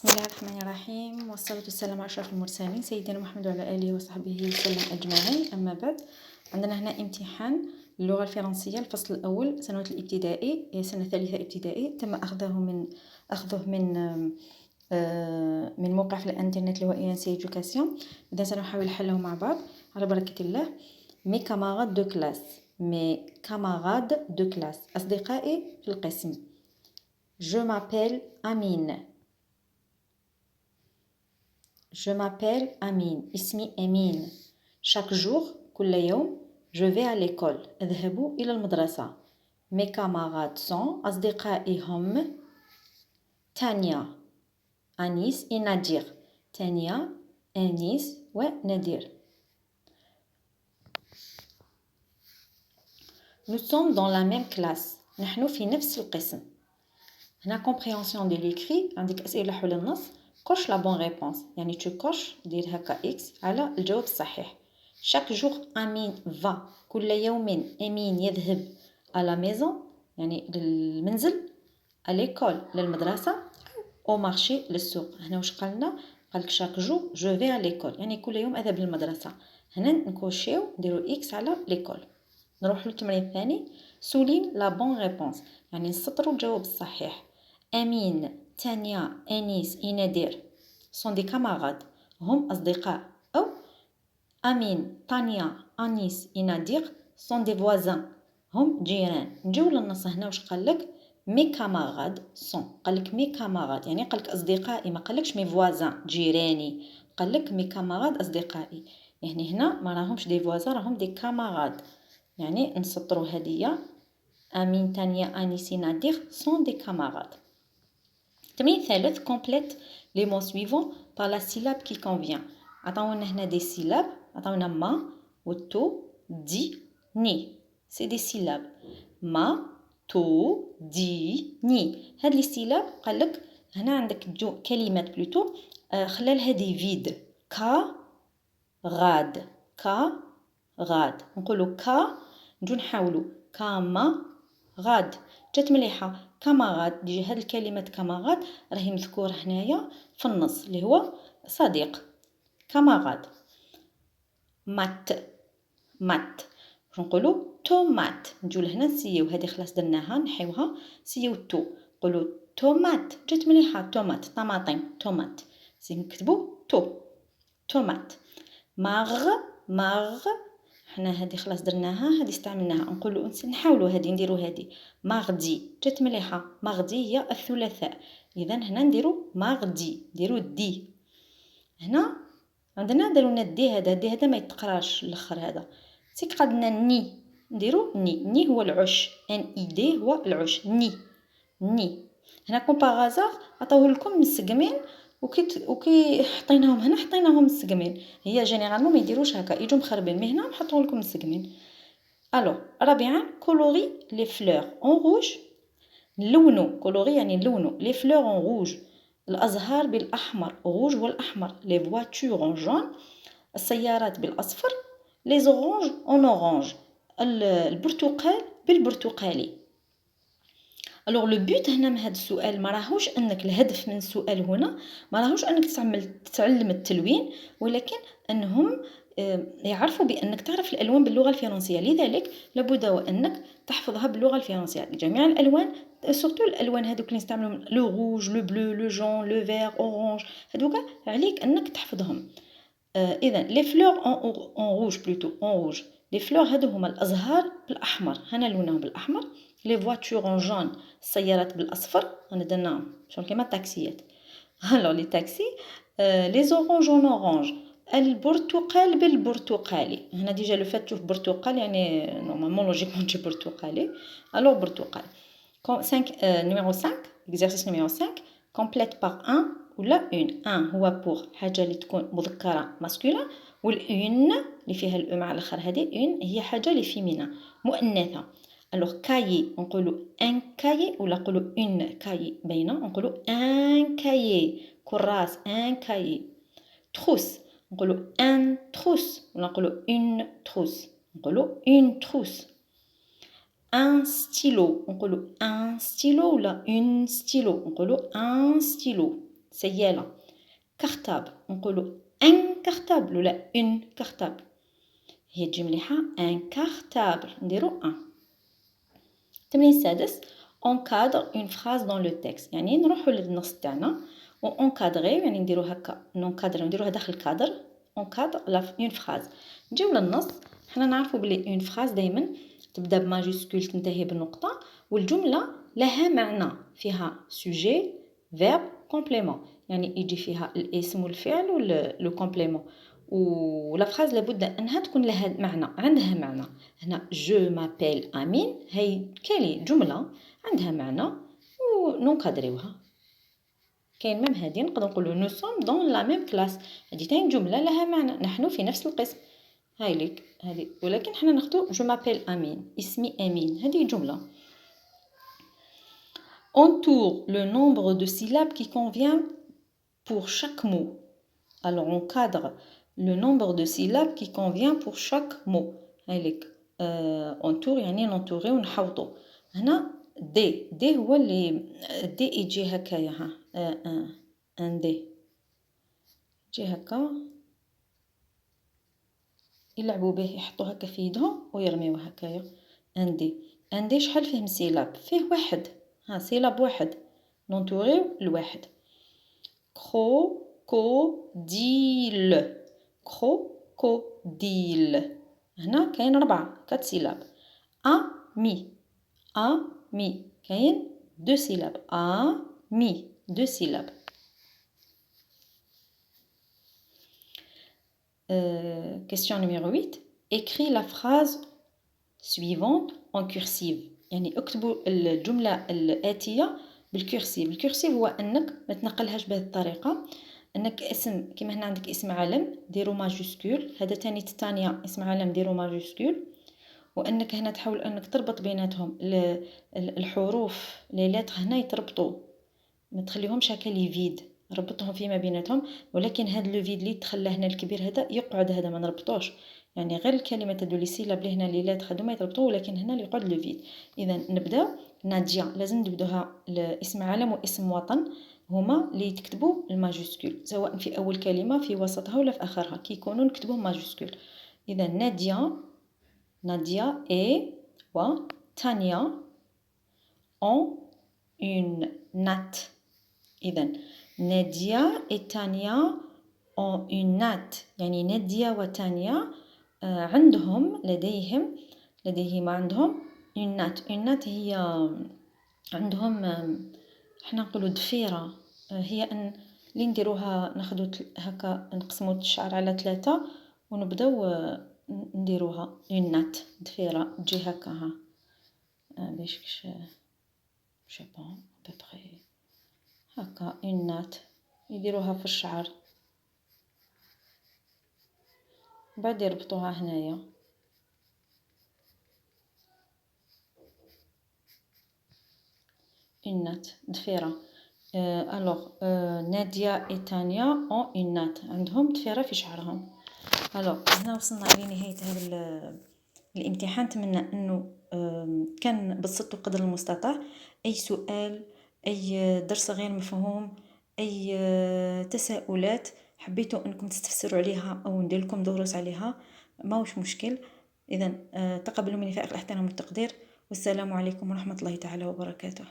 بسم الله الرحمن الرحيم، والصلاة والسلام على أشرف المرسلين سيدنا محمد وعلى آله وصحبه وسلم أجمعين. أما بعد، عندنا هنا امتحان اللغة الفرنسية الفصل الأول سنوات الابتدائي، سنة ثالثة ابتدائي. تم أخذه من موقع في الإنترنت اللي هو ENC Education. إذا سنحاول حله مع بعض على بركة الله. Mes camarades de classe. Mes camarades de classe. أصدقائي في القسم. Je m'appelle Amine. Je m'appelle Amine. اسمي أمين. Chaque jour, كل يوم, je vais à l'école. أذهب إلى المدرسة. Mes camarades sont أصدقائي هم تانيا, أنيس et نادير. تانيا, أنيس ونادير. Nous sommes dans la même classe. نحن في نفس القسم. هنا compréhension de l'écrit. عندك أسئلة حول النص. coche la bonne réponse. يعني تكوش دير هكا X على الجواب الصحيح. chaque jour أمين va. كل يوم أمين يذهب à la maison يعني للمنزل, à l'école للمدرسة, au marché للسوق. هنا واش قالنا؟ قالك chaque jour je vais à l'école يعني كل يوم أذهب للمدرسة. هنا نكوشيو نديرو X على l'école. نروح للتمرين الثاني. souligne la bonne réponse يعني نسطروا الجواب الصحيح. أمين, تانيا, أنيس, نادر sont des camarades هم أصدقاء. أو أمين, تانيا, أنيس, نادر sont des voisins هم جيران. نجيو للنص هنا واش قالك؟ mes camarades sont. قالك mes camarades يعني قالك أصدقائي, ما قالكش mes voisins جيراني. قالك mes camarades أصدقائي. يعني هنا ما راهمش des voisins, راهم des camarades. يعني نسطروا هدية. أمين, تانيا, أنيس, نادر sont des camarades. التمرين الثالث complète les mots suivants par la syllabe qui convient. عطاونا هنا des syllabes. عطاونا ما والتو دي ني. c'est des syllabes. ما تو دي ني. هاد لي سيلاب قالك هنا عندك كلمات بلوتو خلال هذه فيد. كا غاد, كا غاد. نقولوا كا, نجو نحاولوا كاما غاد. جات مليحه. كاماغاد ديجا هاد الكلمه كاماغاد راهي مذكوره هنايا في النص اللي هو صديق. كاماغاد. مات, مات. نقولوا تومات. نجو لهنا نسيو هذه خلاص درناها نحيوها. سيو تو نقولوا تومات. جات مليحه. تومات طماطم. تومات زين نكتبوا تو. تومات. ماغ, ماغ. حنا هذه خلاص درناها, هذه استعملناها. نقولوا نحاولوا هذه نديروا هذه. ماغدي جات مليحه. ماغدي هي الثلاثاء. اذا هنا نديروا ماغدي. نديروا دي. هنا عندنا دارونا دي. هذا ما يتقراش الاخر هذا. سي قادنا ني. نديروا ني. ني هو العش. ان اي دي هو العش. ني, ني. هنا كومباغازار عطاوه لكم مسقمين وكي حطيناهم هنا حطيناهم مسقمين. هي جينيرالمون ما يديروش هكا, يجوا مخربين. مي هنا نحطوا لكم مسقمين. الو رابعا كولوري لي فلور اون روج. نلونو. كولوري يعني نلونو لي فلور اون روج. الازهار بالاحمر. روج هو الاحمر. لي فواتور اون جون. السيارات بالاصفر. لي زورانج اون اورانج. البرتقال بالبرتقالي. الوغ لو بوت هنا من هذا السؤال ما راهوش انك الهدف من السؤال هنا ما راهوش انك تتعلم التلوين, ولكن انهم يعرفوا بانك تعرف الالوان باللغه الفرنسيه. لذلك لابد وانك تحفظها باللغه الفرنسيه. جميع الالوان سورتو الالوان هذوك اللي نستعملهم لو روج, لو بلو, لو جون, لو فير, اورانج, هذوك عليك انك تحفظهم. اذا لي فلور اون روج بلوتو اون روج. لي فلور هادو هما الازهار بالاحمر. هنا لونهم بالاحمر. لي فواتور اون جون. السيارات بالاصفر. انا درناهم شغل كيما التاكسيات. الو لي تاكسي. لي زورانج اون اورانج. البرتقال بالبرتقالي. هنا ديجا لو فات تشوف برتقال يعني نورمالمون لوجيكمون تجي برتقالي. الو برتقال. 5 numéro 5 exercice numéro 5 complète par un ولا une. un هو pour حاجه اللي تكون مذكره ماسكولا, والune اللي فيها الأ مع الاخر هذه une هي حاجه اللي فيمينا مؤنثه. الوغ كايي نقولوا ان كايي ولا نقولوا une كايي باينه. نقولوا ان كايي كراس. ان كايي. تروس نقولوا ان تروس ولا نقولوا une trousse. نقولوا une trousse. un stylo نقولوا un stylo ولا une stylo. نقولوا un stylo. سيالة. كارتابل نقولوا ان كارتابل ولا اون كارتابل. هي تجي مليحة ان كارتابل نديرو ان. التمرين السادس encadre une phrase dans le texte، يعني نروحوا للنص تاعنا و encadrer يعني نديرو هكا نونكادريو نديروها داخل الكادر encadre une phrase. نجيو للنص. حنا نعرفوا بلي une phrase دايما تبدا بماجيسكول تنتهي بنقطة، والجملة لها معنى، فيها sujet verbe complément، يعني يجي فيها الاسم والفعل ولو كومبليمون. ولا فراز لابد انها تكون لها معنى، عندها معنى. هنا جو مابيل امين، هي كالي جمله عندها معنى وننكادريوها. كاين ميم هادي نقدر نقولوا نو سوم دون لا ميم كلاس، هادي تاين جمله لها معنى، نحن في نفس القسم. هاي ليك هادي، ولكن حنا ناخذ جو مابيل امين، اسمي امين، هذه جمله. entoure le nombre de syllabes qui convient pour chaque mot. Alors on cadre le nombre de syllabes qui convient pour chaque mot. هايليك entoure يعني ننطوري ونحوطو. هنا دي هو اللي دي يجي هكايا، ها ان دي يجي هكا، يلعبوا به، يحطوه هكا في يدهم ويرميوه هكايا. ان دي شحال فيه سيلاب؟ فيه واحد، ها سيلاب واحد، ننطوريو الواحد. كروكوديل، كروكوديل، هنا كاين 4 سيلاب. امي، امي كاين 2 سيلاب، امي 2 سيلاب. question numéro 8. écris la phrase suivante en cursive، يعني اكتبوا الجملة الآتية بالكرسيف. الكرسيف هو انك ما تنقلهاش بهذه الطريقه، انك اسم كيما هنا عندك اسم عالم ديرو ماجيسكول، هذا تاني الثانيه اسم عالم ديرو ماجيسكول، وانك هنا تحاول انك تربط بيناتهم الحروف لي لتر، هنا يتربطوا، ما تخليهمش هكا لي فيد، ربطهم فيما بيناتهم. ولكن هذا لو فيد اللي تخلى هنا الكبير هذا يقعد، هذا ما نربطوش، يعني غير الكلمه تدو لي سيلاب اللي هنا لي لتر هذوما يتربطوا، ولكن هنا اللي يقعد لو فيد. اذا نبداو نادية، لازم نبدوها الاسم عالم واسم وطن، هما اللي تكتبوا الماجيسكول، سواء في اول كلمه في وسطها ولا في اخرها، كي يكونوا نكتبوهم ماجيسكول. اذا نادية اي و تانيا اون اون نات. اذا نادية et تانيا ont une natte، يعني نادية وتانيا لديهما عندهم une natte هي عندهم احنا نقولوا ضفيرة، هي ان اللي نديروها ناخذوا هكا نقسموا الشعر على 3 ونبداو نديروها une natte، ضفيرة تجي هكا، ها باش جو بون ابري هكا une natte يديروها في الشعر، بعد يربطوها هنايا. une natte ضفيرة. الوغ نادية et تانيا ont une natte، عندهم ضفيرة في شعرهم. الوغ هنا وصلنا لنهاية هذا الامتحان. نتمنى انه كان بسطتوا قدر المستطاع. اي سؤال، اي درس غير مفهوم، اي تساؤلات حبيتوا انكم تستفسروا عليها او ندير لكم دروس عليها، ماهوش مشكل. اذا تقبلوا مني فائق الاحترام والتقدير، والسلام عليكم ورحمة الله تعالى وبركاته.